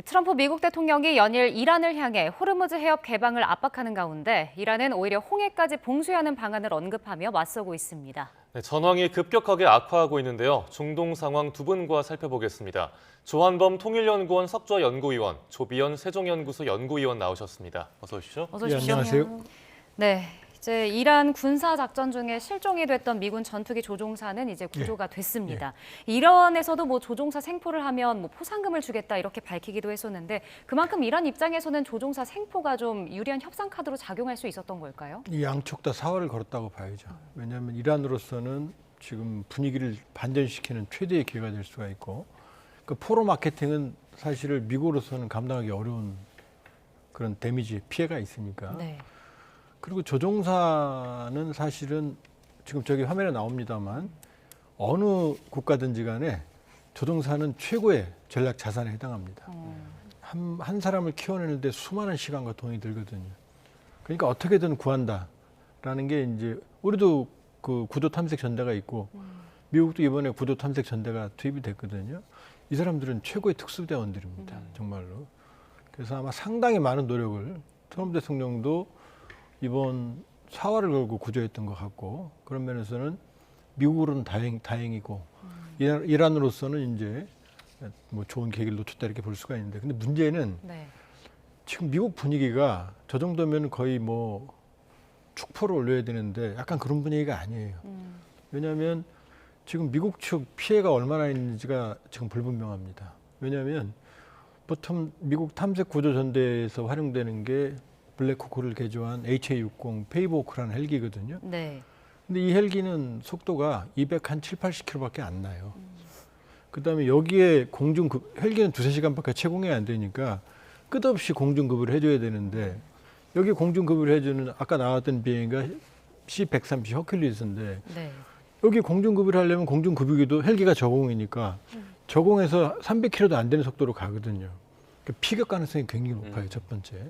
트럼프 미국 대통령이 연일 이란을 향해 호르무즈 해협 개방을 압박하는 가운데 이란은 오히려 홍해까지 봉쇄하는 방안을 언급하며 맞서고 있습니다. 네, 전황이 급격하게 악화하고 있는데요. 중동 상황 두 분과 살펴보겠습니다. 조한범 통일연구원 석좌연구위원, 조비연 세종연구소 연구위원 나오셨습니다. 어서 오십시오. 어서 오십시오. 네, 안녕하세요. 네, 이제 이란 군사 작전 중에 실종이 됐던 미군 전투기 조종사는 이제 구조가 됐습니다. 이란에서도 조종사 생포를 하면 포상금을 주겠다 이렇게 밝히기도 했었는데 그만큼 이란 입장에서는 조종사 생포가 좀 유리한 협상 카드로 작용할 수 있었던 걸까요? 이 양쪽 다 사활을 걸었다고 봐야죠. 왜냐하면 이란으로서는 지금 분위기를 반전시키는 최대의 기회가 될 수가 있고, 그 포로 마케팅은 사실 미국으로서는 감당하기 어려운 그런 데미지, 피해가 있으니까. 네. 그리고 조종사는 사실은 지금 저기 화면에 나옵니다만 어느 국가든지 간에 조종사는 최고의 전략 자산에 해당합니다. 한 사람을 키워내는데 수많은 시간과 돈이 들거든요. 그러니까 어떻게든 구한다라는 게 이제 우리도 그 구조 탐색 전대가 있고 미국도 이번에 구조 탐색 전대가 투입이 됐거든요. 이 사람들은 최고의 특수대원들입니다. 정말로. 그래서 아마 상당히 많은 노력을 트럼프 대통령도 이번 사활을 걸고 구조했던 것 같고, 그런 면에서는 미국으로는 다행이고 이란으로서는 이제 좋은 계기를 놓쳤다 이렇게 볼 수가 있는데, 근데 문제는 지금 미국 분위기가 저 정도면 거의 축포를 올려야 되는데 약간 그런 분위기가 아니에요. 왜냐하면 지금 미국 측 피해가 얼마나 있는지가 지금 불분명합니다. 왜냐하면 보통 미국 탐색 구조 전대에서 활용되는 게 블랙호크를 개조한 HA-60 페이보크라는 헬기거든요. 네. 근데 이 헬기는 속도가 207, 80km밖에 안 나요. 그다음에 여기에 헬기는 2-3시간밖에 채공이 안 되니까 끝없이 공중급을 해줘야 되는데, 여기 공중급을 해주는 아까 나왔던 비행기가 C-130 허큘리스인데 여기 공중급을 하려면 공중급이기도 헬기가 저공이니까 저공에서 300km도 안 되는 속도로 가거든요. 그러니까 피격 가능성이 굉장히 높아요. 첫 번째.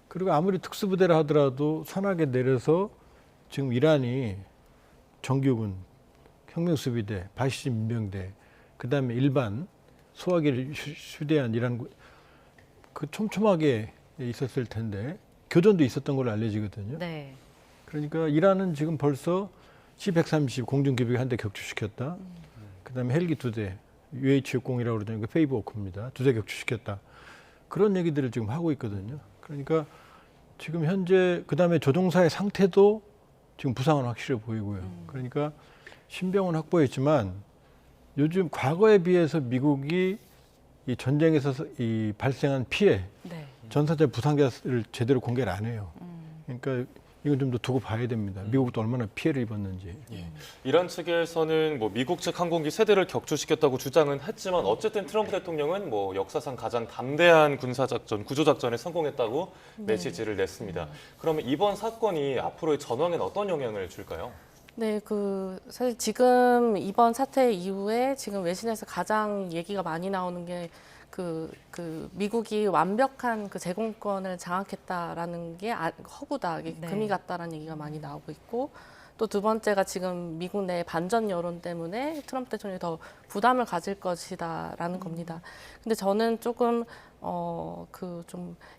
그리고 아무리 특수부대라 하더라도 선악에 내려서 지금 이란이 정규군, 혁명수비대, 바시즘 민병대, 그다음에 일반 소화기를 휴대한 이란 그 촘촘하게 있었을 텐데 교전도 있었던 걸로 알려지거든요. 네. 그러니까 이란은 지금 벌써 C-130 공중기비기 한 대 격추시켰다. 그다음에 헬기 2대, UH-60이라고 그러잖아요. 그 페이보크입니다. 2대 격추시켰다. 그런 얘기들을 지금 하고 있거든요. 그러니까 지금 현재 그다음에 조종사의 상태도 지금 부상은 확실해 보이고요. 그러니까 신병은 확보했지만 요즘 과거에 비해서 미국이 이 전쟁에서 발생한 피해, 전사자 부상자를 제대로 공개를 안 해요. 그러니까 이건 좀 더 두고 봐야 됩니다. 미국도 얼마나 피해를 입었는지. 이란 측에서는 미국 측 항공기 3대를 격추시켰다고 주장은 했지만 어쨌든 트럼프 대통령은 역사상 가장 담대한 군사작전, 구조작전에 성공했다고 메시지를 냈습니다. 그러면 이번 사건이 앞으로의 전황에는 어떤 영향을 줄까요? 네, 사실 지금 이번 사태 이후에 지금 외신에서 가장 얘기가 많이 나오는 게 미국이 완벽한 제공권을 장악했다라는 게 허구다, 금이 갔다라는 얘기가 많이 나오고 있고, 또 두 번째가 지금 미국 내 반전 여론 때문에 트럼프 대통령이 더 부담을 가질 것이다라는 겁니다. 근데 저는 조금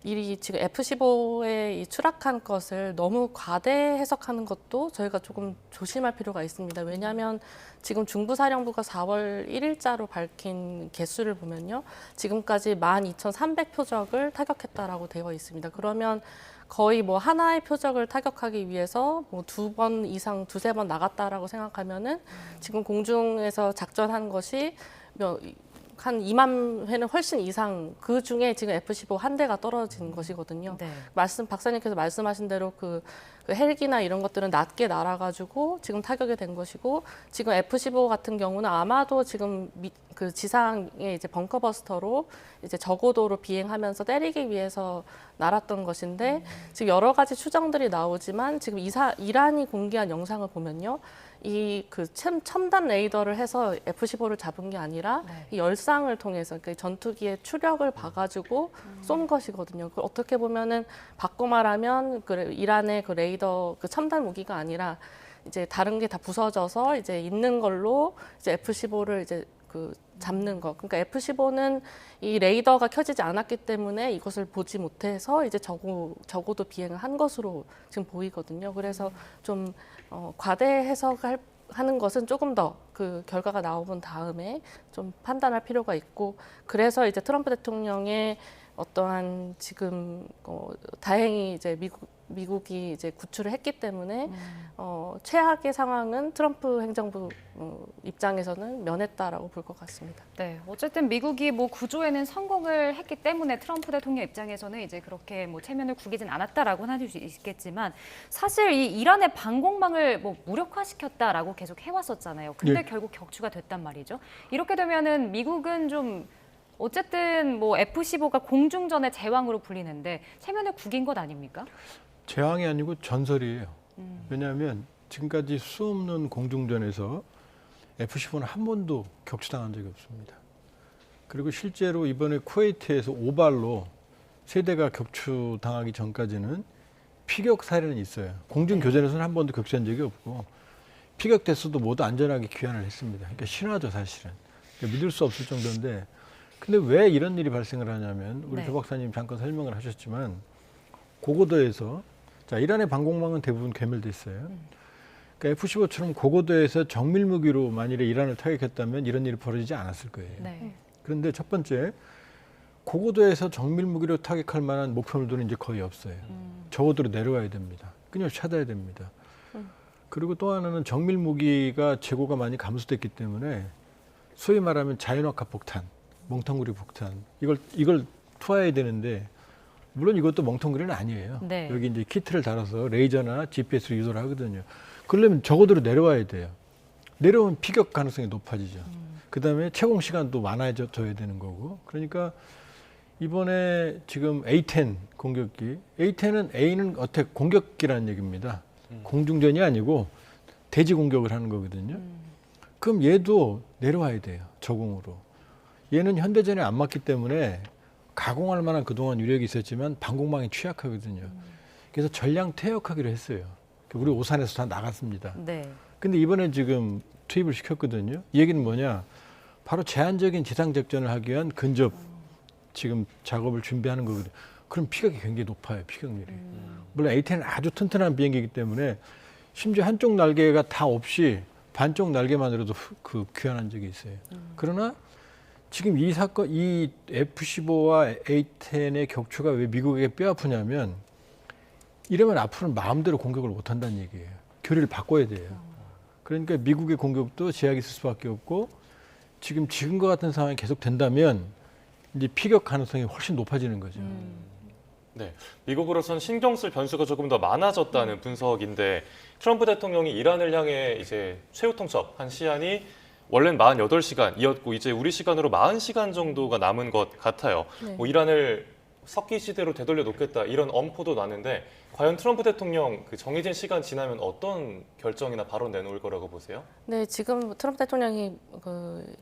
일이 지금 F-15에 추락한 것을 너무 과대 해석하는 것도 저희가 조금 조심할 필요가 있습니다. 왜냐하면 지금 중부사령부가 4월 1일자로 밝힌 개수를 보면요, 지금까지 12,300표적을 타격했다라고 되어 있습니다. 그러면 거의 하나의 표적을 타격하기 위해서 2번 이상, 2-3번 나갔다라고 생각하면은 지금 공중에서 작전한 것이 한 2만 회는 훨씬 이상, 그 중에 지금 F-15 한 대가 떨어진 것이거든요. 박사님께서 말씀하신 대로 그 헬기나 이런 것들은 낮게 날아가지고 지금 타격이 된 것이고, 지금 F-15 같은 경우는 아마도 지금 그 지상에 이제 벙커버스터로 이제 저고도로 비행하면서 때리기 위해서 날았던 것인데, 지금 여러 가지 추정들이 나오지만 지금 이란이 공개한 영상을 보면요, 첨단 레이더를 해서 F-15를 잡은 게 아니라 이 열상을 통해서 전투기의 추력을 봐가지고 쏜 것이거든요. 어떻게 보면은 바꿔 말하면 이란의 레이더 첨단 무기가 아니라 이제 다른 게 다 부서져서 이제 있는 걸로 이제 F-15를 이제 잡는 거. 그러니까 F-15는 이 레이더가 켜지지 않았기 때문에 이것을 보지 못해서 이제 적어도 비행을 한 것으로 지금 보이거든요. 그래서 좀 과대 해석을 하는 것은 조금 더 그 결과가 나온 다음에 좀 판단할 필요가 있고, 그래서 이제 트럼프 대통령의 어떠한 지금 다행히 이제 미국이 이제 구출을 했기 때문에 최악의 상황은 트럼프 행정부 입장에서는 면했다라고 볼 것 같습니다. 네, 어쨌든 미국이 뭐 구조에는 성공을 했기 때문에 트럼프 대통령 입장에서는 이제 그렇게 뭐 체면을 구기진 않았다라고는 할 수 있겠지만, 사실 이 이란의 방공망을 뭐 무력화시켰다라고 계속 해왔었잖아요. 근데 결국 격추가 됐단 말이죠. 이렇게 되면은 미국은 좀 어쨌든 뭐 F-15가 공중전의 제왕으로 불리는데 체면을 구긴 것 아닙니까? 제왕이 아니고 전설이에요. 왜냐하면 지금까지 수없는 공중전에서 F-15는 한 번도 격추당한 적이 없습니다. 그리고 실제로 이번에 쿠웨이트에서 오발로 세대가 격추당하기 전까지는 피격 사례는 있어요. 공중교전에서는 한 번도 격추한 적이 없고, 피격됐어도 모두 안전하게 귀환을 했습니다. 그러니까 신화죠, 사실은. 그러니까 믿을 수 없을 정도인데, 근데 왜 이런 일이 발생을 하냐면, 우리 조 박사님 잠깐 설명을 하셨지만, 고고도에서, 자, 이란의 방공망은 대부분 괴멸돼 있어요. 그러니까 F-15처럼 고고도에서 정밀 무기로 만일에 이란을 타격했다면 이런 일이 벌어지지 않았을 거예요. 그런데 첫 번째, 고고도에서 정밀 무기로 타격할 만한 목표물들은 이제 거의 없어요. 저고도로 내려와야 됩니다. 끊임없이 찾아야 됩니다. 그리고 또 하나는 정밀 무기가 재고가 많이 감소됐기 때문에 소위 말하면 자연학화 폭탄, 멍텅구리 폭탄, 이걸 투하해야 되는데, 물론 이것도 멍텅구리는 아니에요. 여기 이제 키트를 달아서 레이저나 GPS로 유도를 하거든요. 그러려면 저고도로 내려와야 돼요. 내려오면 피격 가능성이 높아지죠. 그다음에 채공 시간도 많아져야 되는 거고. 그러니까 이번에 지금 A-10 공격기, A는 어택 공격기라는 얘기입니다. 공중전이 아니고 대지 공격을 하는 거거든요. 그럼 얘도 내려와야 돼요, 저공으로. 얘는 현대전에 안 맞기 때문에 가공할 만한 그동안 유력이 있었지만 방공망이 취약하거든요. 그래서 전량 퇴역하기로 했어요. 우리 오산에서 다 나갔습니다. 근데 이번에 지금 투입을 시켰거든요. 이 얘기는 뭐냐? 바로 제한적인 지상작전을 하기 위한 근접 지금 작업을 준비하는 거거든요. 그럼 피격이 굉장히 높아요, 피격률이. 물론 A-10은 아주 튼튼한 비행기이기 때문에 심지어 한쪽 날개가 다 없이 반쪽 날개만으로도 그 귀환한 적이 있어요. 그러나 지금 이 사건, 이 F-15와 A-10의 격추가 왜 미국에게 뼈아프냐면, 이러면 앞으로는 마음대로 공격을 못 한다는 얘기예요. 교리를 바꿔야 돼요. 그러니까 미국의 공격도 제약이 있을 수밖에 없고, 지금과 같은 상황이 계속 된다면 이제 피격 가능성이 훨씬 높아지는 거죠. 네, 미국으로선 신경 쓸 변수가 조금 더 많아졌다는 분석인데, 트럼프 대통령이 이란을 향해 이제 최후 통첩한 시한이 원래는 48시간이었고 이제 우리 시간으로 40시간 정도가 남은 것 같아요. 뭐 이란을 석기 시대로 되돌려 놓겠다 이런 엄포도 나는데, 과연 트럼프 대통령 그 정해진 시간 지나면 어떤 결정이나 발언 내놓을 거라고 보세요? 네, 지금 트럼프 대통령이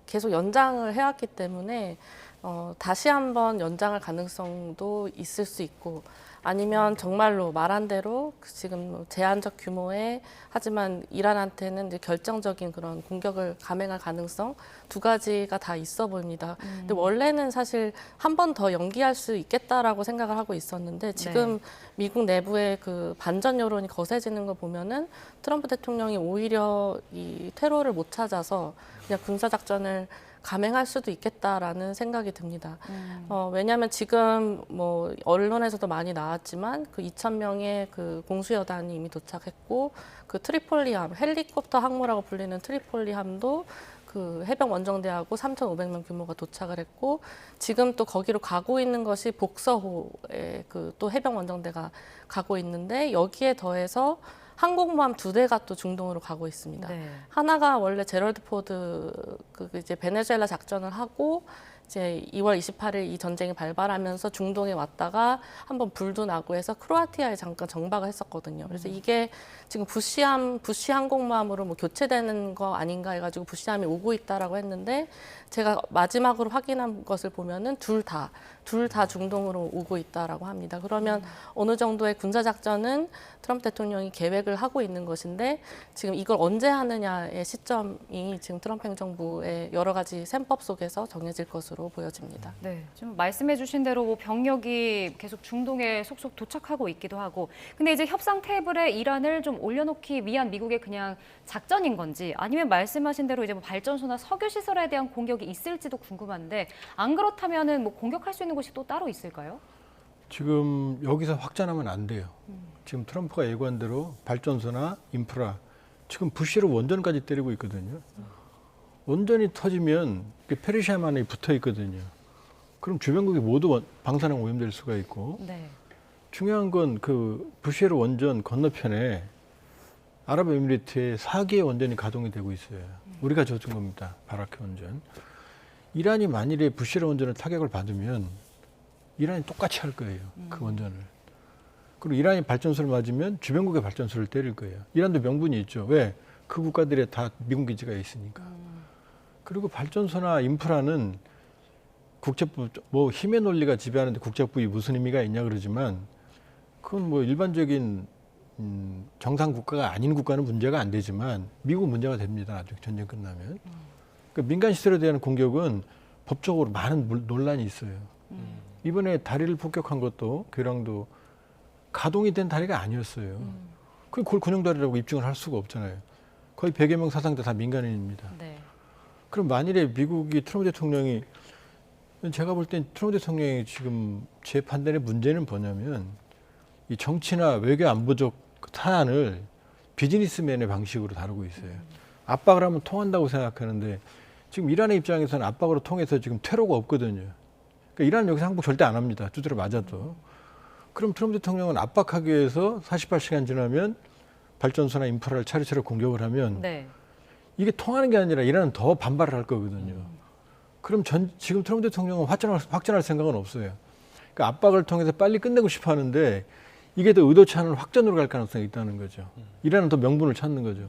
계속 연장을 해왔기 때문에 다시 한번 연장할 가능성도 있을 수 있고, 아니면 정말로 말한 대로 지금 제한적 규모의, 하지만 이란한테는 이제 결정적인 그런 공격을 감행할 가능성, 두 가지가 다 있어 보입니다. 근데 원래는 사실 한 번 더 연기할 수 있겠다라고 생각을 하고 있었는데, 지금 미국 내부의 그 반전 여론이 거세지는 걸 보면은 트럼프 대통령이 오히려 이 테러를 못 찾아서 그냥 군사 작전을 감행할 수도 있겠다라는 생각이 듭니다. 왜냐하면 지금 뭐 언론에서도 많이 나왔지만 그 2,000명의 그 공수여단이 이미 도착했고, 그 트리폴리함, 헬리콥터 항모라고 불리는 트리폴리함도 그 해병 원정대하고 3,500명 규모가 도착을 했고, 지금 또 거기로 가고 있는 것이 복서호에 그 또 해병 원정대가 가고 있는데, 여기에 더해서 항공모함 2대가 또 중동으로 가고 있습니다. 하나가 원래 제럴드 포드 이제 베네수엘라 작전을 하고 이제 2월 28일 이 전쟁이 발발하면서 중동에 왔다가 한번 불도 나고 해서 크로아티아에 잠깐 정박을 했었거든요. 그래서 이게 지금 부시 항공모함으로 뭐 교체되는 거 아닌가 해가지고 부시함이 오고 있다라고 했는데, 제가 마지막으로 확인한 것을 보면은 둘 다 둘 다 중동으로 오고 있다라고 합니다. 그러면 어느 정도의 군사작전은 트럼프 대통령이 계획을 하고 있는 것인데 지금 이걸 언제 하느냐의 시점이 지금 트럼프 행정부의 여러 가지 셈법 속에서 정해질 것으로 보여집니다. 네, 지금 말씀해주신 대로 뭐 병력이 계속 중동에 속속 도착하고 있기도 하고, 근데 이제 협상 테이블에 이란을 좀 올려놓기 위한 미국의 그냥 작전인 건지, 아니면 말씀하신 대로 이제 뭐 발전소나 석유 시설에 대한 공격이 있을지도 궁금한데, 안 그렇다면은 뭐 공격할 수 있는 곳이 또 따로 있을까요? 지금 여기서 확전하면 안 돼요. 지금 트럼프가 예고한 대로 발전소나 인프라, 지금 부시로 원전까지 때리고 있거든요. 원전이 터지면 페르시아만이 붙어 있거든요. 그럼 주변국이 모두 방사능 오염될 수가 있고, 네. 중요한 건 그 부시에르 원전 건너편에 아랍에미리트에 4개의 원전이 가동이 되고 있어요. 우리가 져준 겁니다. 바라크 원전. 이란이 만일에 부시에르 원전을 타격을 받으면 이란이 똑같이 할 거예요. 그 원전을. 그리고 이란이 발전소를 맞으면 주변국의 발전소를 때릴 거예요. 이란도 명분이 있죠. 왜? 그 국가들에 다 미군 기지가 있으니까. 그리고 발전소나 인프라는 국제법, 뭐 힘의 논리가 지배하는데 국제법이 무슨 의미가 있냐 그러지만, 그건 뭐 일반적인 정상 국가가 아닌 국가는 문제가 안 되지만 미국 문제가 됩니다. 나중에 전쟁 끝나면. 그러니까 민간 시설에 대한 공격은 법적으로 많은 논란이 있어요. 이번에 다리를 폭격한 것도 교량도 가동이 된 다리가 아니었어요. 그걸 군용다리라고 입증을 할 수가 없잖아요. 거의 100여 명 사상자 다 민간인입니다. 네. 그럼 만일에 미국이 트럼프 대통령이, 제가 볼 땐 트럼프 대통령이 지금 제 판단의 문제는 뭐냐면, 이 정치나 외교 안보적 사안을 비즈니스맨의 방식으로 다루고 있어요. 압박을 하면 통한다고 생각하는데, 지금 이란의 입장에서는 압박으로 통해서 지금 퇴로가 없거든요. 그러니까 이란은 여기서 항복 절대 안 합니다. 두드려 맞아도. 그럼 트럼프 대통령은 압박하기 위해서 48시간 지나면 발전소나 인프라를 차례차례 공격을 하면 네. 이게 통하는 게 아니라 이란은 더 반발을 할 거거든요. 그럼 지금 트럼프 대통령은 확전할 생각은 없어요. 그러니까 압박을 통해서 빨리 끝내고 싶어 하는데, 이게 더 의도치 않은 확전으로 갈 가능성이 있다는 거죠. 이란은 더 명분을 찾는 거죠.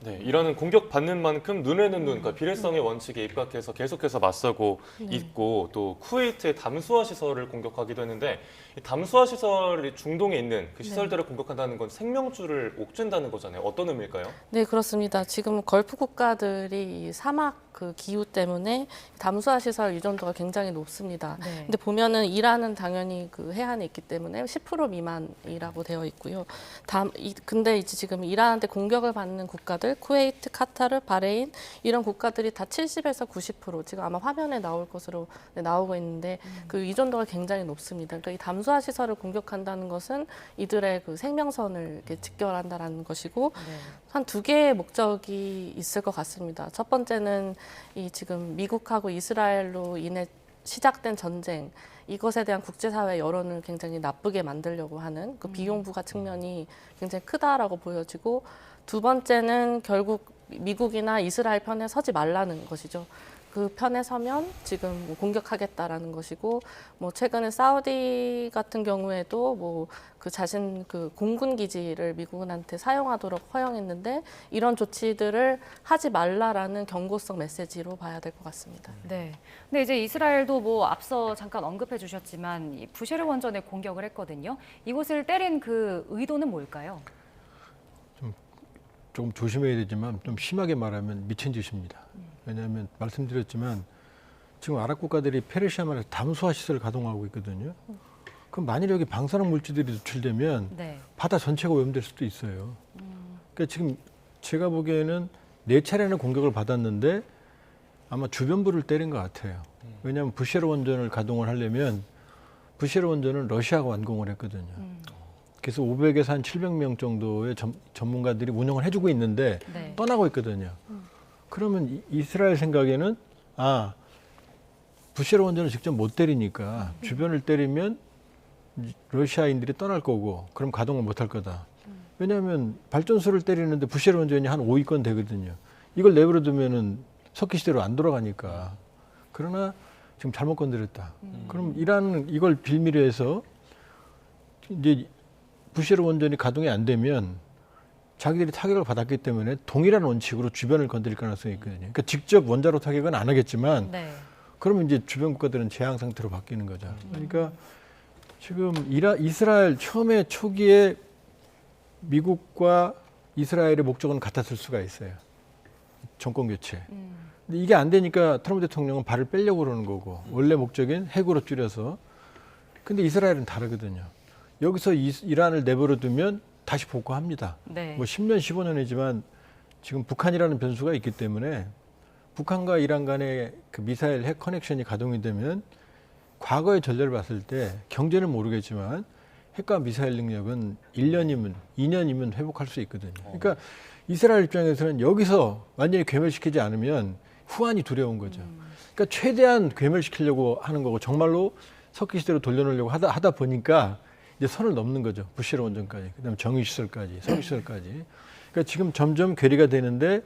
네, 이란은 공격받는 만큼 눈에는 눈, 그러니까 비례성의 원칙에 입각해서 계속해서 맞서고 있고, 또 쿠웨이트의 담수화 시설을 공격하기도 했는데, 이 담수화 시설이 중동에 있는 그 시설들을 공격한다는 건 생명줄을 옥죄다는 거잖아요. 어떤 의미일까요? 네, 그렇습니다. 지금 걸프 국가들이 이 사막 그 기후 때문에 담수화 시설 유전도가 굉장히 높습니다. 네. 근데 보면은 이란은 당연히 그 해안에 있기 때문에 10% 미만이라고 되어 있고요. 근데 이제 지금 이란한테 공격을 받는 국가들, 쿠웨이트, 카타르, 바레인 이런 국가들이 다 70에서 90% 지금 아마 화면에 나올 것으로 나오고 있는데 그 유전도가 굉장히 높습니다. 그러니까 이 담수화 시설을 공격한다는 것은 이들의 그 생명선을 이렇게 직결한다라는 것이고, 네. 한 두 개의 목적이 있을 것 같습니다. 첫 번째는 이 지금 미국하고 이스라엘로 인해 시작된 전쟁, 이것에 대한 국제사회 여론을 굉장히 나쁘게 만들려고 하는 그 비용 부과 측면이 굉장히 크다라고 보여지고, 두 번째는 결국 미국이나 이스라엘 편에 서지 말라는 것이죠. 그 편에 서면 지금 뭐 공격하겠다라는 것이고, 뭐 최근에 사우디 같은 경우에도 뭐 그 자신 그 공군 기지를 미국한테 사용하도록 허용했는데, 이런 조치들을 하지 말라라는 경고성 메시지로 봐야 될 것 같습니다. 네. 근데 이제 이스라엘도 뭐 앞서 잠깐 언급해 주셨지만 이 부쉐르 원전에 공격을 했거든요. 이곳을 때린 그 의도는 뭘까요? 조금 조심해야 되지만 좀 심하게 말하면 미친 짓입니다. 왜냐하면 말씀드렸지만 지금 아랍 국가들이 페르시아만에서 담수화 시설을 가동하고 있거든요. 그럼 만일 여기 방사능 물질들이 노출되면 네. 바다 전체가 오염될 수도 있어요. 그러니까 지금 제가 보기에는 4차례나 공격을 받았는데 아마 주변부를 때린 것 같아요. 왜냐하면 부쉐르 원전을 가동을 하려면, 부쉐르 원전은 러시아가 완공을 했거든요. 그래서 500에서 한 700명 정도의 전문가들이 운영을 해주고 있는데 네. 떠나고 있거든요. 그러면 이스라엘 생각에는 부쉐르 원전을 직접 못 때리니까 주변을 때리면 러시아인들이 떠날 거고, 그럼 가동을 못 할 거다. 왜냐하면 발전소를 때리는데 부쉐르 원전이 한 5위권 되거든요. 이걸 내버려 두면은 석기 시대로 안 돌아가니까. 그러나 지금 잘못 건드렸다. 그럼 이란은 이걸 빌미로 해서 이제 부쉐르 원전이 가동이 안 되면 자기들이 타격을 받았기 때문에 동일한 원칙으로 주변을 건드릴 가능성이 있거든요. 그러니까 직접 원자로 타격은 안 하겠지만 네. 그러면 이제 주변 국가들은 재앙 상태로 바뀌는 거죠. 그러니까 지금 이스라엘 처음에 초기에 미국과 이스라엘의 목적은 같았을 수가 있어요. 정권 교체. 근데 이게 안 되니까 트럼프 대통령은 발을 빼려고 그러는 거고 원래 목적인 핵으로 줄여서. 근데 이스라엘은 다르거든요. 여기서 이란을 내버려 두면 다시 복구합니다. 네. 뭐 10년, 15년이지만 지금 북한이라는 변수가 있기 때문에 북한과 이란 간의 그 미사일 핵 커넥션이 가동이 되면 과거의 전례를 봤을 때 경제는 모르겠지만 핵과 미사일 능력은 1년이면 2년이면 회복할 수 있거든요. 그러니까 이스라엘 입장에서는 여기서 완전히 괴멸시키지 않으면 후환이 두려운 거죠. 그러니까 최대한 괴멸시키려고 하는 거고 정말로 석기 시대로 돌려놓으려고 하다 보니까 이제 선을 넘는 거죠. 부시르 원전까지, 그다음에 정유시설까지, 석유시설까지. 그러니까 지금 점점 괴리가 되는데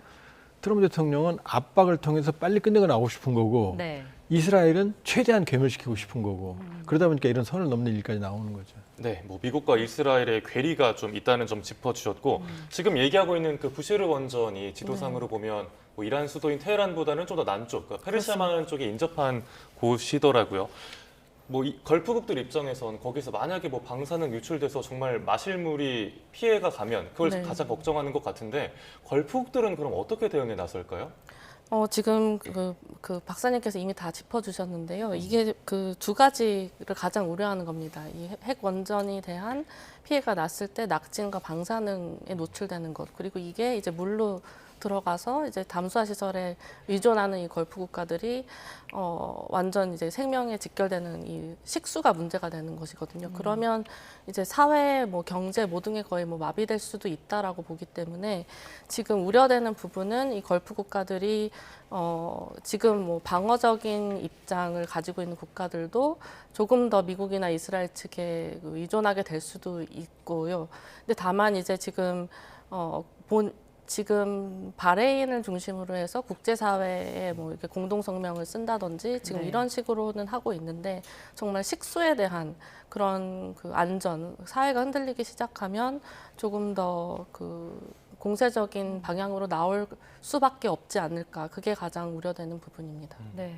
트럼프 대통령은 압박을 통해서 빨리 끝내고 나오고 싶은 거고 네. 이스라엘은 최대한 괴멸시키고 싶은 거고 그러다 보니까 이런 선을 넘는 일까지 나오는 거죠. 네, 뭐 미국과 이스라엘의 괴리가 좀 있다는 점 짚어주셨고 지금 얘기하고 있는 그 부시르 원전이 지도상으로 보면 뭐 이란 수도인 테헤란보다는 좀 더 남쪽, 그러니까 페르시아만 쪽에 인접한 곳이더라고요. 뭐 걸프국들 입장에선 거기서 만약에 뭐 방사능 유출돼서 정말 마실 물이 피해가 가면 그걸 네. 가장 걱정하는 것 같은데 걸프국들은 그럼 어떻게 대응에 나설까요? 지금 그 박사님께서 이미 다 짚어주셨는데요. 이게 그 두 가지를 가장 우려하는 겁니다. 이 핵 원전에 대한 피해가 났을 때 낙진과 방사능에 노출되는 것, 그리고 이게 이제 물로 들어가서 이제 담수화 시설에 의존하는 이 걸프 국가들이 완전 이제 생명에 직결되는 이 식수가 문제가 되는 것이거든요. 그러면 이제 사회, 뭐 경제 모든 게 거의 뭐 마비될 수도 있다라고 보기 때문에 지금 우려되는 부분은 이 걸프 국가들이 지금 뭐 방어적인 입장을 가지고 있는 국가들도 조금 더 미국이나 이스라엘 측에 의존하게 될 수도 있고요. 근데 다만 이제 지금 지금 바레인을 중심으로 해서 국제사회에 뭐 이렇게 공동성명을 쓴다든지 지금 네. 이런 식으로는 하고 있는데 정말 식수에 대한 그런 그 안전, 사회가 흔들리기 시작하면 조금 더 그 공세적인 방향으로 나올 수밖에 없지 않을까. 그게 가장 우려되는 부분입니다. 네.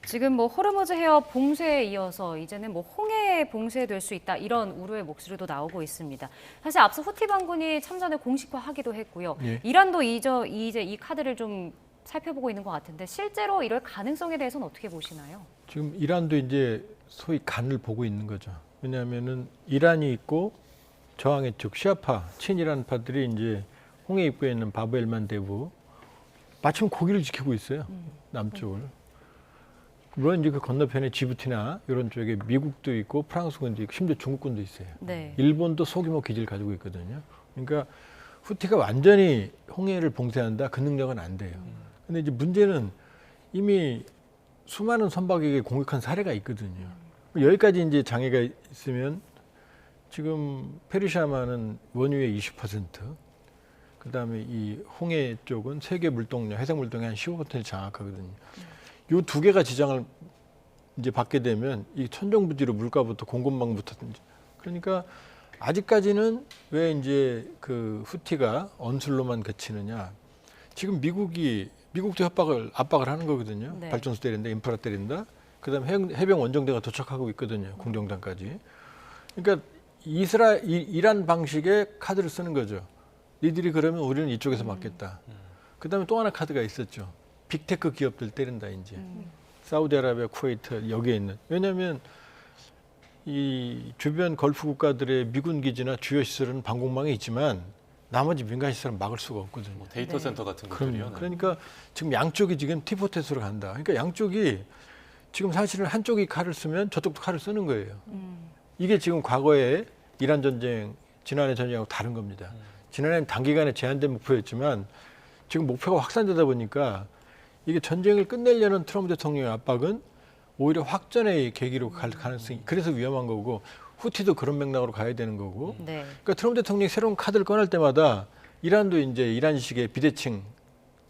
지금 뭐 호르무즈 해협 봉쇄에 이어서 이제는 뭐 홍해 봉쇄될 수 있다 이런 우려의 목소리도 나오고 있습니다. 사실 앞서 후티 반군이 참전을 공식화하기도 했고요. 예. 이란도 이제 이 카드를 좀 살펴보고 있는 것 같은데 실제로 이럴 가능성에 대해서는 어떻게 보시나요? 지금 이란도 이제 소위 간을 보고 있는 거죠. 왜냐하면은 이란이 있고 저항의 쪽 시아파, 친이란파들이 이제 홍해 입구에 있는 바브엘만 대부 마침 고기를 지키고 있어요. 남쪽을. 물론 이제 그 건너편에 지부티나 이런 쪽에 미국도 있고 프랑스군도 있고 심지어 중국군도 있어요. 네. 일본도 소규모 기지를 가지고 있거든요. 그러니까 후티가 완전히 홍해를 봉쇄한다 그 능력은 안 돼요. 근데 이제 문제는 이미 수많은 선박에게 공격한 사례가 있거든요. 여기까지 이제 장애가 있으면 지금 페르시아만은 원유의 20%, 그다음에 이 홍해 쪽은 세계 물동량, 해상 물동량 한 15%를 장악하거든요. 요 두 개가 지장을 이제 받게 되면 이 천정부지로 물가부터 공급망부터 그러니까 아직까지는 왜 이제 그 후티가 언술로만 그치느냐? 지금 미국도 압박을 하는 거거든요. 네. 발전소 때린다, 인프라 때린다. 그다음에 해병 원정대가 도착하고 있거든요. 공정단까지. 그러니까 이란 방식의 카드를 쓰는 거죠. 니들이 그러면 우리는 이쪽에서 맞겠다. 그다음에 또 하나 카드가 있었죠. 빅테크 기업들 때린다 이제. 사우디아라비아, 쿠웨이트 여기에 있는. 왜냐하면 이 주변 걸프 국가들의 미군 기지나 주요 시설은 방공망이 있지만 나머지 민간 시설은 막을 수가 없거든요. 뭐 데이터 센터 같은 것들이요. 그럼요. 그러니까 지금 양쪽이 지금 티포테스로 간다. 그러니까 양쪽이 지금 사실은 한쪽이 칼을 쓰면 저쪽도 칼을 쓰는 거예요. 이게 지금 과거에 이란 전쟁, 지난해 전쟁하고 다른 겁니다. 지난해는 단기간에 제한된 목표였지만 지금 목표가 확산되다 보니까 이게 전쟁을 끝내려는 트럼프 대통령의 압박은 오히려 확전의 계기로 갈 가능성이 그래서 위험한 거고 후티도 그런 맥락으로 가야 되는 거고 네. 그러니까 트럼프 대통령이 새로운 카드를 꺼낼 때마다 이란도 이제 이란식의 비대칭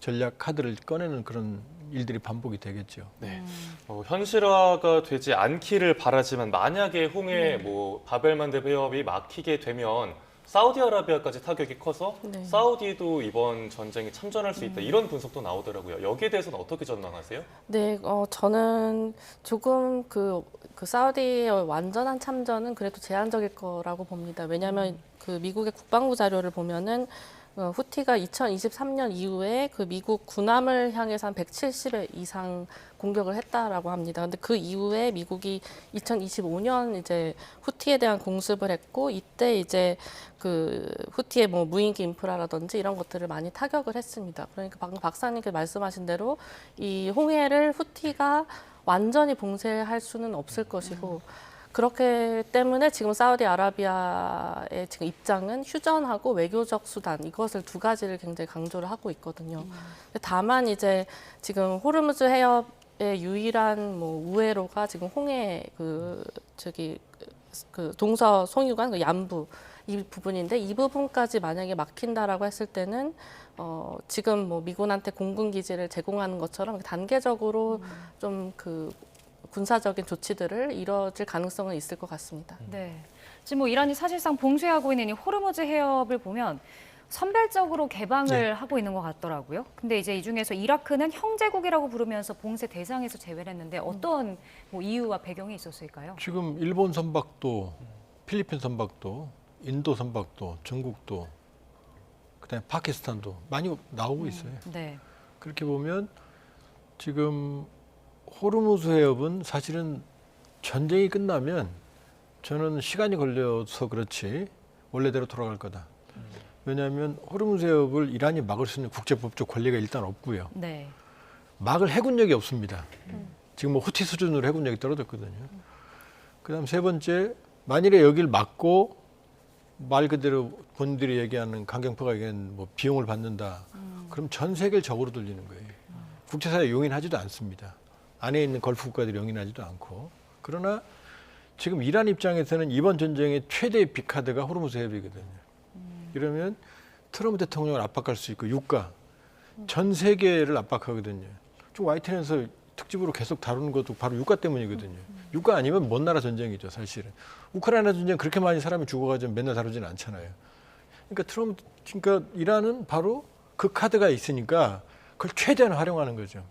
전략 카드를 꺼내는 그런 일들이 반복이 되겠죠. 네. 현실화가 되지 않기를 바라지만 만약에 홍해 뭐 바벨만데 배협이 막히게 되면 사우디아라비아까지 타격이 커서 네. 사우디도 이번 전쟁에 참전할 수 있다 이런 분석도 나오더라고요. 여기에 대해서는 어떻게 전망하세요? 네, 저는 조금 그 사우디의 완전한 참전은 그래도 제한적일 거라고 봅니다. 왜냐하면 그 미국의 국방부 자료를 보면은 후티가 2023년 이후에 그 미국 군함을 향해서 한 170회 이상 공격을 했다라고 합니다. 근데 그 이후에 미국이 2025년 이제 후티에 대한 공습을 했고 이때 이제 그 후티의 뭐 무인기 인프라라든지 이런 것들을 많이 타격을 했습니다. 그러니까 방금 박사님께 말씀하신 대로 이 홍해를 후티가 완전히 봉쇄할 수는 없을 것이고 그렇기 때문에 지금 사우디아라비아의 지금 입장은 휴전하고 외교적 수단 이것을 두 가지를 굉장히 강조를 하고 있거든요. 다만 이제 지금 호르무즈 해협의 유일한 뭐 우회로가 지금 홍해 그 동서 송유관 그 양부 이 부분인데 이 부분까지 만약에 막힌다라고 했을 때는 지금 뭐 미군한테 공군 기지를 제공하는 것처럼 단계적으로 좀 그 군사적인 조치들을 이뤄질 가능성은 있을 것 같습니다. 네. 지금 뭐 이란이 사실상 봉쇄하고 있는 이 호르무즈 해협을 보면 선별적으로 개방을 하고 있는 것 같더라고요. 근데 이제 이 중에서 이라크는 형제국이라고 부르면서 봉쇄 대상에서 제외를 했는데 어떤 뭐 이유와 배경이 있었을까요? 지금 일본 선박도, 필리핀 선박도, 인도 선박도, 중국도, 그다음에 파키스탄도 많이 나오고 있어요. 네. 그렇게 보면 지금 호르무즈 해협은 사실은 전쟁이 끝나면 저는 시간이 걸려서 그렇지 원래대로 돌아갈 거다. 왜냐하면 호르무즈 해협을 이란이 막을 수 있는 국제법적 권리가 일단 없고요. 네. 막을 해군력이 없습니다. 지금 뭐 후티 수준으로 해군력이 떨어졌거든요. 그다음 세 번째, 만일에 여길 막고 말 그대로 본인들이 얘기하는 강경파가 얘기하는 뭐 비용을 받는다. 그럼 전 세계를 적으로 돌리는 거예요. 국제사회 용인하지도 않습니다. 안에 있는 걸프 국가들이 용인하지도 않고. 그러나 지금 이란 입장에서는 이번 전쟁의 최대의 빅카드가 호르무즈 해협이거든요. 이러면 트럼프 대통령을 압박할 수 있고 유가, 전 세계를 압박하거든요. 좀 YTN에서 특집으로 계속 다루는 것도 바로 유가 때문이거든요. 유가 아니면 먼 나라 전쟁이죠, 사실은. 우크라이나 전쟁 그렇게 많이 사람이 죽어가지고 맨날 다루지는 않잖아요. 그러니까 이란은 바로 그 카드가 있으니까 그걸 최대한 활용하는 거죠.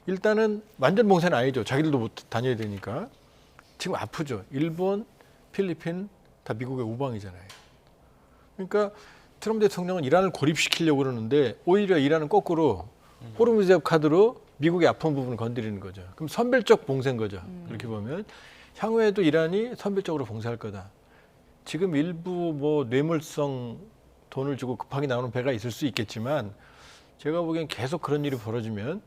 일단은 완전 봉쇄는 아니죠. 자기들도 못 다녀야 되니까. 지금 아프죠. 일본, 필리핀 다 미국의 우방이잖아요. 그러니까 트럼프 대통령은 이란을 고립시키려고 그러는데 오히려 이란은 거꾸로 호르무즈 해협 카드로 미국의 아픈 부분을 건드리는 거죠. 그럼 선별적 봉쇄인 거죠. 그렇게 보면 향후에도 이란이 선별적으로 봉쇄할 거다. 지금 일부 뭐 뇌물성 돈을 주고 급하게 나오는 배가 있을 수 있겠지만 제가 보기엔 계속 그런 일이 벌어지면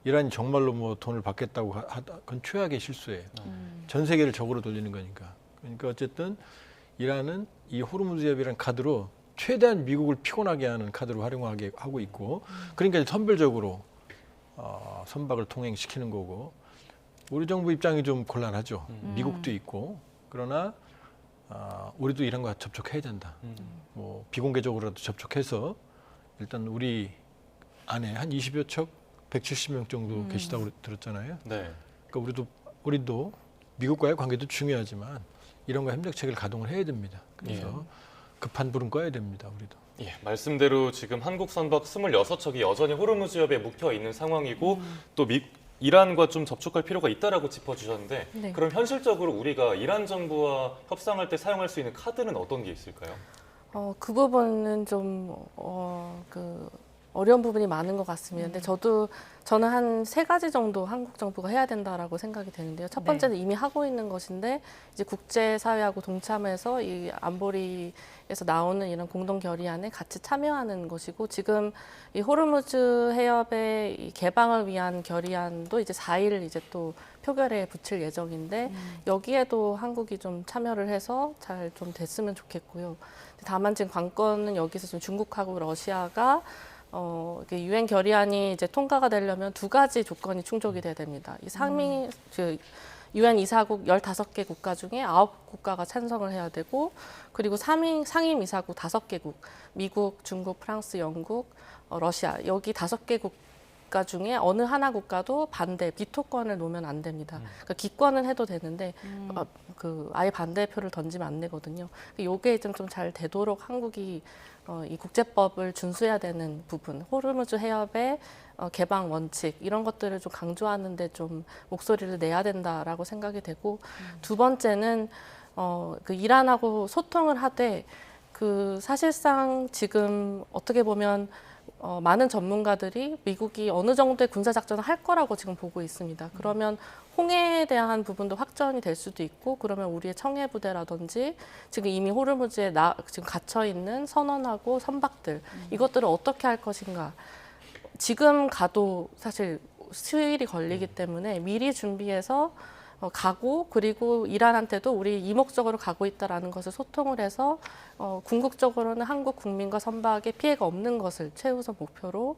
이란이 정말로 뭐 돈을 받겠다고 하다 그건 최악의 실수예요. 전 세계를 적으로 돌리는 거니까. 그러니까 어쨌든 이란은 이 호르무즈 해협이라는 카드로 최대한 미국을 피곤하게 하는 카드로 활용하게 하고 있고 그러니까 선별적으로 선박을 통행시키는 거고 우리 정부 입장이 좀 곤란하죠. 미국도 있고 그러나 우리도 이란과 접촉해야 된다. 뭐 비공개적으로라도 접촉해서 일단 우리 안에 한 20여 척 170명 정도 계시다고 들었잖아요. 네. 그러니까 우리도 미국과의 관계도 중요하지만 이런과 협력체계를 가동을 해야 됩니다. 그래서 급한 불은 꺼야 됩니다. 우리도. 예, 말씀대로 지금 한국 선박 26척이 여전히 호르무즈 해협에 묵혀 있는 상황이고 또 이란과 좀 접촉할 필요가 있다라고 짚어주셨는데 네. 그럼 현실적으로 우리가 이란 정부와 협상할 때 사용할 수 있는 카드는 어떤 게 있을까요? 그 부분은 좀 어려운 부분이 많은 것 같습니다. 근데 저는 한 3가지 정도 한국 정부가 해야 된다라고 생각이 되는데요. 첫 번째는 이미 하고 있는 것인데 이제 국제사회하고 동참해서 이 안보리에서 나오는 이런 공동 결의안에 같이 참여하는 것이고 지금 이 호르무즈 해협의 이 개방을 위한 결의안도 이제 4일 이제 또 표결에 붙일 예정인데 여기에도 한국이 좀 참여를 해서 잘 좀 됐으면 좋겠고요. 다만 지금 관건은 여기서 지금 중국하고 러시아가 유엔 결의안이 이제 통과가 되려면 2가지 조건이 충족이 돼야 됩니다. 이 유엔 이사국 15개 국가 중에 9국가가 찬성을 해야 되고 그리고 상임 이사국 5개국, 미국, 중국, 프랑스, 영국, 러시아 여기 5개국 국가 중에 어느 하나 국가도 반대 비토권을 놓으면 안 됩니다. 그러니까 기권은 해도 되는데 아예 반대표를 던지면 안 되거든요. 이게 좀 잘 되도록 한국이 이 국제법을 준수해야 되는 부분, 호르무즈 해협의 개방 원칙 이런 것들을 좀 강조하는데 좀 목소리를 내야 된다라고 생각이 되고 두 번째는 그 이란하고 소통을 하되 사실상 지금 어떻게 보면 많은 전문가들이 미국이 어느 정도의 군사작전을 할 거라고 지금 보고 있습니다. 그러면 홍해에 대한 부분도 확전이 될 수도 있고 그러면 우리의 청해부대라든지 지금 이미 호르무즈에 지금 갇혀있는 선원하고 선박들 이것들을 어떻게 할 것인가. 지금 가도 사실 수일이 걸리기 때문에 미리 준비해서 가고 그리고 이란한테도 우리 이목적으로 가고 있다라는 것을 소통을 해서 궁극적으로는 한국 국민과 선박에 피해가 없는 것을 최우선 목표로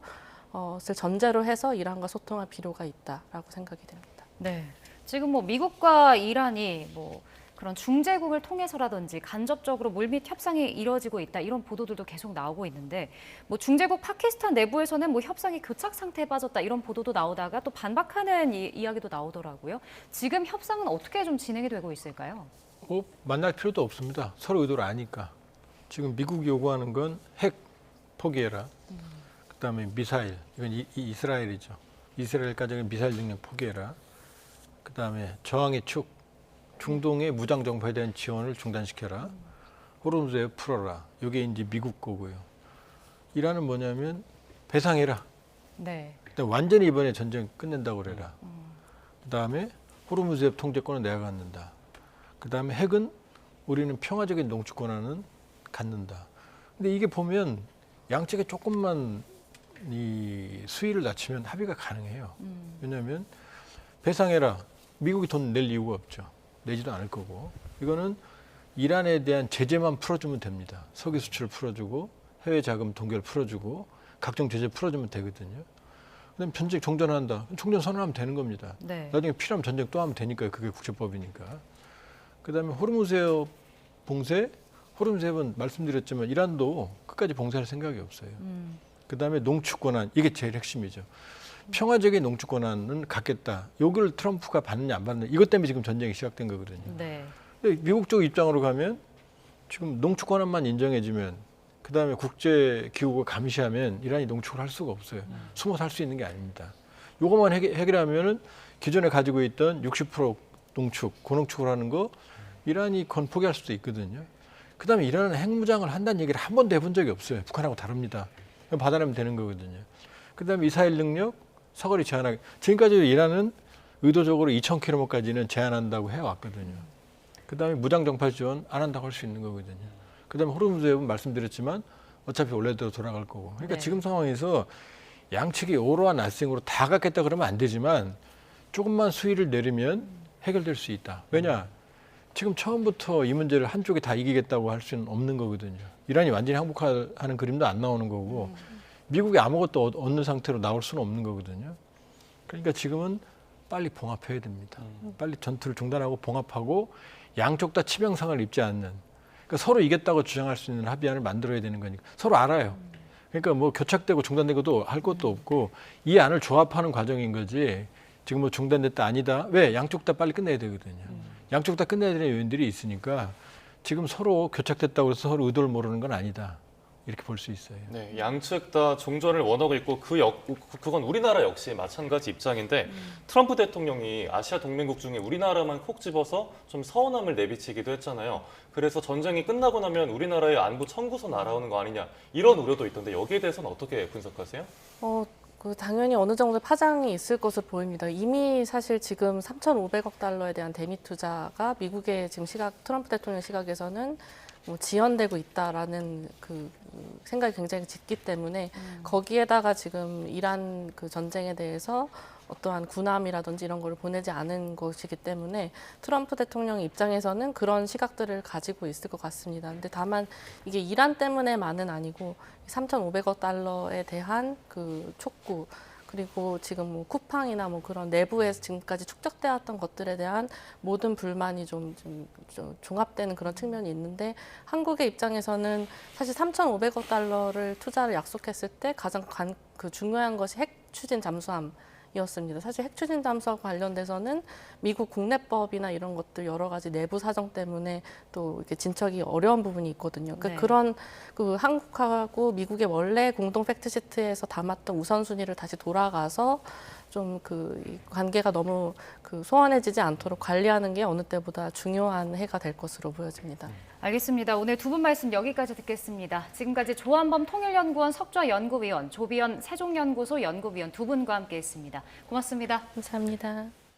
전제로 해서 이란과 소통할 필요가 있다라고 생각이 됩니다. 네. 지금 뭐 미국과 이란이 뭐 그런 중재국을 통해서라든지 간접적으로 물밑 협상이 이뤄지고 있다 이런 보도들도 계속 나오고 있는데 뭐 중재국 파키스탄 내부에서는 뭐 협상이 교착 상태에 빠졌다 이런 보도도 나오다가 또 반박하는 이야기도 나오더라고요. 지금 협상은 어떻게 좀 진행이 되고 있을까요? 만날 필요도 없습니다. 서로 의도를 아니까. 지금 미국이 요구하는 건 핵 포기해라. 그다음에 미사일, 이건 이스라엘이죠. 이스라엘까지는 미사일 능력 포기해라. 그다음에 저항의 축, 중동의 무장 정파에 대한 지원을 중단시켜라. 호르무즈에 풀어라. 이게 이제 미국 거고요. 이란은 뭐냐면 배상해라. 네. 일단 완전히 이번에 전쟁 끝낸다고 그래라. 그다음에 호르무즈의 통제권은 내가 갖는다. 그다음에 핵은 우리는 평화적인 농축 권한은 갖는다. 근데 이게 보면 양측에 조금만 이 수위를 낮추면 합의가 가능해요. 왜냐하면 배상해라. 미국이 돈 낼 이유가 없죠. 내지도 않을 거고. 이거는 이란에 대한 제재만 풀어주면 됩니다. 석유 수출 풀어주고 해외 자금 동결 풀어주고 각종 제재 풀어주면 되거든요. 그다음에 전쟁 종전한다. 종전 선언하면 되는 겁니다. 네. 나중에 필요하면 전쟁 또 하면 되니까요. 그게 국제법이니까. 그다음에 호르무즈 해협 봉쇄. 호르무즈 해협은 말씀드렸지만 이란도 끝까지 봉쇄할 생각이 없어요. 그다음에 농축 권한. 이게 제일 핵심이죠. 평화적인 농축 권한은 갖겠다. 여기를 트럼프가 받느냐 안 받느냐. 이것 때문에 지금 전쟁이 시작된 거거든요. 네. 미국 쪽 입장으로 가면 지금 농축 권한만 인정해주면 그다음에 국제기구가 감시하면 이란이 농축을 할 수가 없어요. 숨어서 할 수 있는 게 아닙니다. 이것만 해결하면은 기존에 가지고 있던 60% 농축, 고농축을 하는 거 이란이 건 포기할 수도 있거든요. 그다음에 이란은 핵무장을 한다는 얘기를 한 번도 해본 적이 없어요. 북한하고 다릅니다. 받아내면 되는 거거든요. 그다음에 미사일 능력, 사거리 제한하기. 지금까지 이란은 의도적으로 2,000km까지는 제한한다고 해왔거든요. 그다음에 무장 정찰 지원 안 한다고 할 수 있는 거거든요. 그다음에 호르무즈 해협은 말씀드렸지만 어차피 원래대로 돌아갈 거고. 그러니까 네. 지금 상황에서 양측이 오로와 나싱으로 다 갖겠다 그러면 안 되지만 조금만 수위를 내리면 해결될 수 있다. 왜냐? 지금 처음부터 이 문제를 한쪽이 다 이기겠다고 할 수는 없는 거거든요. 이란이 완전히 항복하는 그림도 안 나오는 거고 미국이 아무것도 얻는 상태로 나올 수는 없는 거거든요. 그러니까 지금은 빨리 봉합해야 됩니다. 빨리 전투를 중단하고 봉합하고 양쪽 다 치명상을 입지 않는. 그러니까 서로 이겼다고 주장할 수 있는 합의안을 만들어야 되는 거니까. 서로 알아요. 그러니까 뭐 교착되고 중단되고도 할 것도 없고 이 안을 조합하는 과정인 거지. 지금 뭐 중단됐다 아니다. 왜? 양쪽 다 빨리 끝내야 되거든요. 양쪽 다 끝내야 되는 요인들이 있으니까 지금 서로 교착됐다고 해서 서로 의도를 모르는 건 아니다. 이렇게 볼 수 있어요. 네, 양측 다 종전을 원하고 있고 그건 우리나라 역시 마찬가지 입장인데 트럼프 대통령이 아시아 동맹국 중에 우리나라만 콕 집어서 좀 서운함을 내비치기도 했잖아요. 그래서 전쟁이 끝나고 나면 우리나라에 안보 청구서 날아오는 거 아니냐 이런 우려도 있던데 여기에 대해서는 어떻게 분석하세요? 당연히 어느 정도 파장이 있을 것으로 보입니다. 이미 사실 지금 3,500억 달러에 대한 대미 투자가 미국의 지금 트럼프 대통령 시각에서는 뭐 지연되고 있다라는 그 생각이 굉장히 짙기 때문에 거기에다가 지금 이란 그 전쟁에 대해서 어떠한 군함이라든지 이런 거를 보내지 않은 것이기 때문에 트럼프 대통령 입장에서는 그런 시각들을 가지고 있을 것 같습니다. 근데 다만 이게 이란 때문에만은 아니고 3,500억 달러에 대한 그 촉구 그리고 지금 뭐 쿠팡이나 뭐 그런 내부에서 지금까지 축적되었던 것들에 대한 모든 불만이 좀 종합되는 그런 측면이 있는데 한국의 입장에서는 사실 3,500억 달러를 투자를 약속했을 때 가장 중요한 것이 핵 핵추진 잠수함이었습니다. 사실 핵추진 잠수함 관련돼서는 미국 국내법이나 이런 것들 여러 가지 내부 사정 때문에 또 이렇게 진척이 어려운 부분이 있거든요. 네. 그런 그 한국하고 미국의 원래 공동 팩트시트에서 담았던 우선순위를 다시 돌아가서 좀 그 관계가 너무 그 소원해지지 않도록 관리하는 게 어느 때보다 중요한 해가 될 것으로 보여집니다. 알겠습니다. 오늘 두 분 말씀 여기까지 듣겠습니다. 지금까지 조한범 통일연구원 석좌연구위원, 조비연 세종연구소 연구위원 두 분과 함께했습니다. 고맙습니다. 감사합니다.